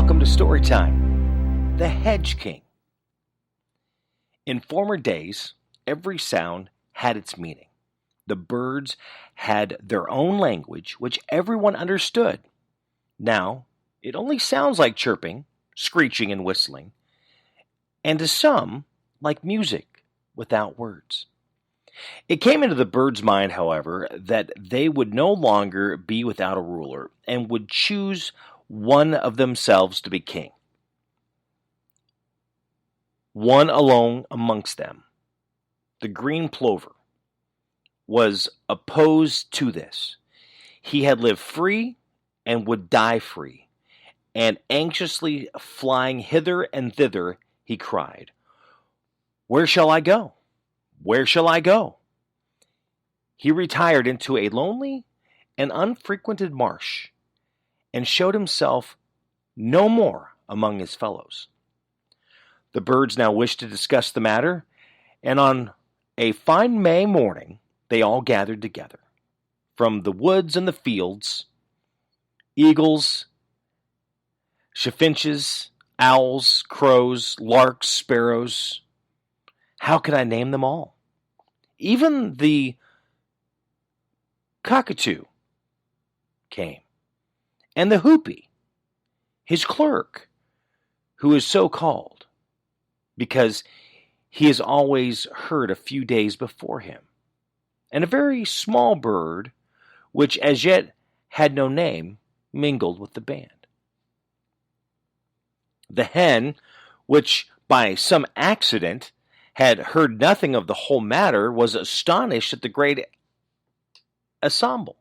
welcome to Storytime, the Hedge King. In former days, every sound had its meaning. The birds had their own language, which everyone understood. Now, it only sounds like chirping, screeching, and whistling, and to some, like music without words. It came into the birds' mind, however, that they would no longer be without a ruler and would choose one of themselves to be king. One alone amongst them, the green plover, was opposed to this. He had lived free and would die free, and anxiously flying hither and thither, he cried, "Where shall I go? Where shall I go?" He retired into a lonely and unfrequented marsh, and showed himself no more among his fellows. The birds now wished to discuss the matter, and on a fine May morning they all gathered together. From the woods and the fields, eagles, chaffinches, owls, crows, larks, sparrows. How can I name them all? Even the cockatoo came, and the hoopie, his clerk, who is so called because he is always heard a few days before him, and a very small bird, which as yet had no name, mingled with the band. The hen, which by some accident had heard nothing of the whole matter, was astonished at the great ensemble.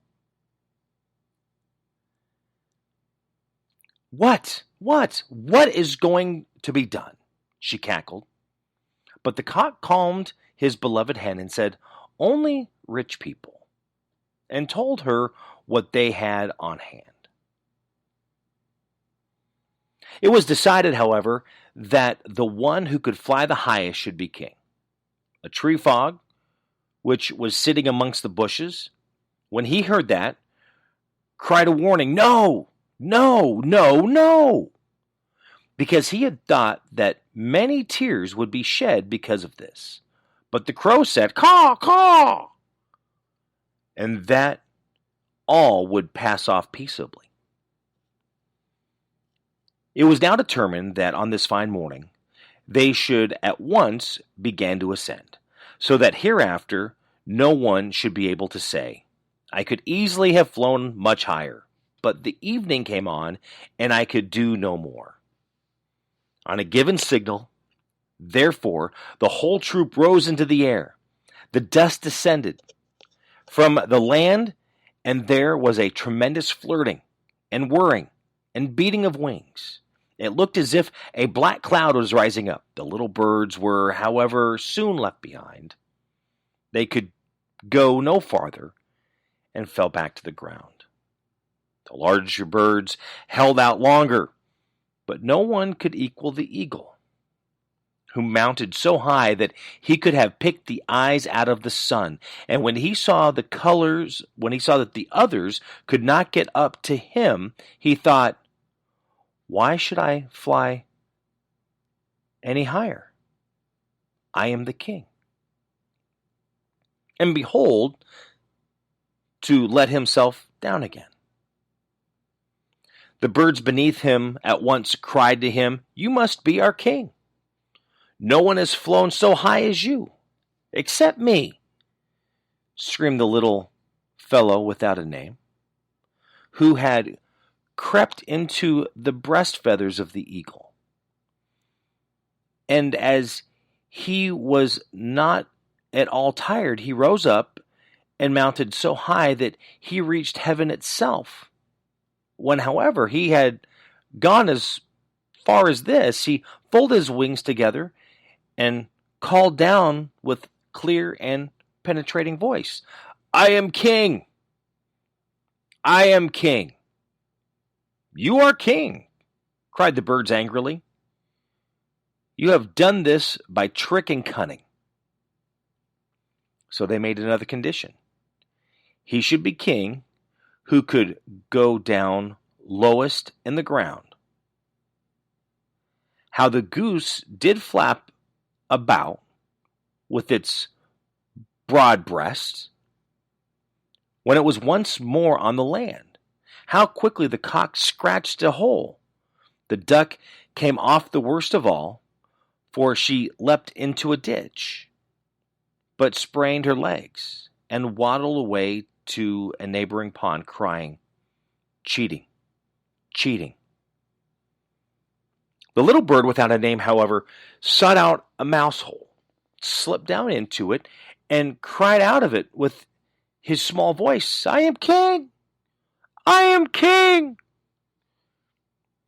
What is going to be done?" she cackled. But the cock calmed his beloved hen and said, "Only rich people," and told her what they had on hand. It was decided, however, that the one who could fly the highest should be king. A tree frog, which was sitting amongst the bushes, when he heard that, cried a warning, "No! No, no, no!" Because he had thought that many tears would be shed because of this. But the crow said, "Caw, caw!" and that all would pass off peaceably. It was now determined that on this fine morning they should at once begin to ascend, so that hereafter no one should be able to say, "I could easily have flown much higher, but the evening came on, and I could do no more." On a given signal, therefore, the whole troop rose into the air. The dust descended from the land, and there was a tremendous flirting and whirring and beating of wings. It looked as if a black cloud was rising up. The little birds were, however, soon left behind. They could go no farther and fell back to the ground. The larger birds held out longer, but no one could equal the eagle, who mounted so high that he could have picked the eyes out of the sun. And when he saw that the others could not get up to him, he thought, "Why should I fly any higher? I am the king." And behold, to let himself down again. The birds beneath him at once cried to him, "You must be our king. No one has flown so high as you, except me," screamed the little fellow without a name, who had crept into the breast feathers of the eagle. And as he was not at all tired, he rose up and mounted so high that he reached heaven itself. When, however, he had gone as far as this, he folded his wings together and called down with clear and penetrating voice, "I am king! I am king!" "You are king!" cried the birds angrily. "You have done this by trick and cunning." So they made another condition. He should be king who could go down lowest in the ground, how the goose did flap about with its broad breast when it was once more on the land. How quickly the cock scratched a hole. The duck came off the worst of all, for she leapt into a ditch, but sprained her legs and waddled away to a neighboring pond, crying, "Cheating, cheating." The little bird without a name, however, sought out a mouse hole, slipped down into it, and cried out of it with his small voice, "I am king! I am king!"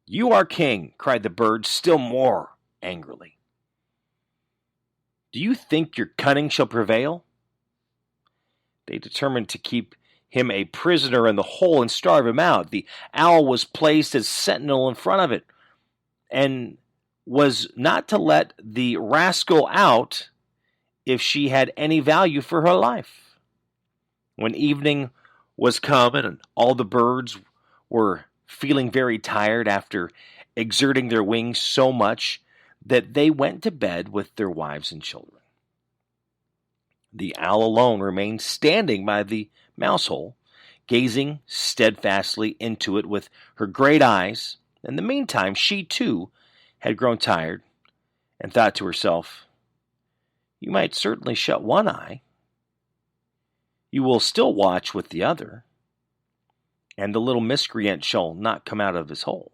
"You are king," cried the bird still more angrily. "Do you think your cunning shall prevail?" They determined to keep him a prisoner in the hole and starve him out. The owl was placed as sentinel in front of it, and was not to let the rascal out if she had any value for her life. When evening was come and all the birds were feeling very tired after exerting their wings so much that they went to bed with their wives and children, the owl alone remained standing by the mouse hole, gazing steadfastly into it with her great eyes. In the meantime, she too had grown tired, and thought to herself, "You might certainly shut one eye. You will still watch with the other, and the little miscreant shall not come out of his hole."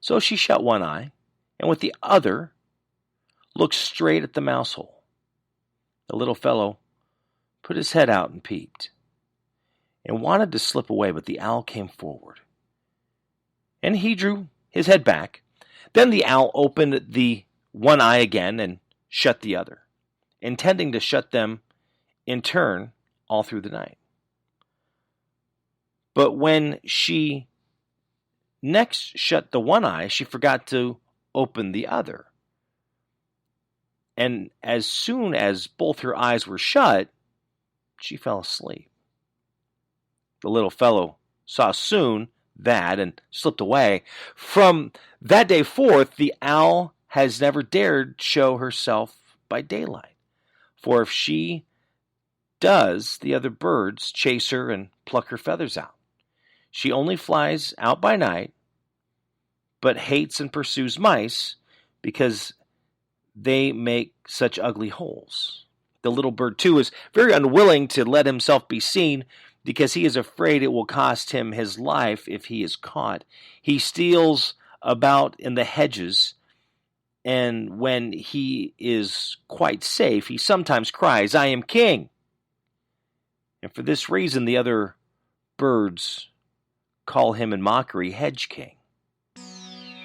So she shut one eye, and with the other looked straight at the mouse hole. The little fellow put his head out and peeped, and wanted to slip away, but the owl came forward, and he drew his head back. Then the owl opened the one eye again and shut the other, intending to shut them in turn all through the night. But when she next shut the one eye, she forgot to open the other. And as soon as both her eyes were shut, she fell asleep. The little fellow saw soon that and slipped away. From that day forth, the owl has never dared show herself by daylight, for if she does, the other birds chase her and pluck her feathers out. She only flies out by night, but hates and pursues mice because they make such ugly holes. The little bird, too, is very unwilling to let himself be seen, because he is afraid it will cost him his life if he is caught. He steals about in the hedges, and when he is quite safe, he sometimes cries, "I am king." And for this reason, the other birds call him in mockery Hedge King.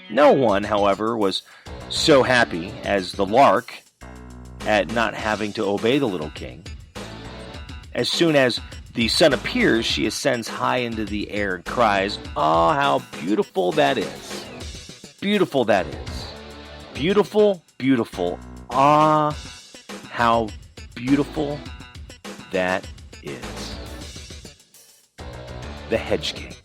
No one, however, was so happy as the lark at not having to obey the little king. As soon as the sun appears, she ascends high into the air and cries, "Oh, how beautiful that is! Beautiful that is! Beautiful, beautiful! Ah, how beautiful that is!" The Hedge King.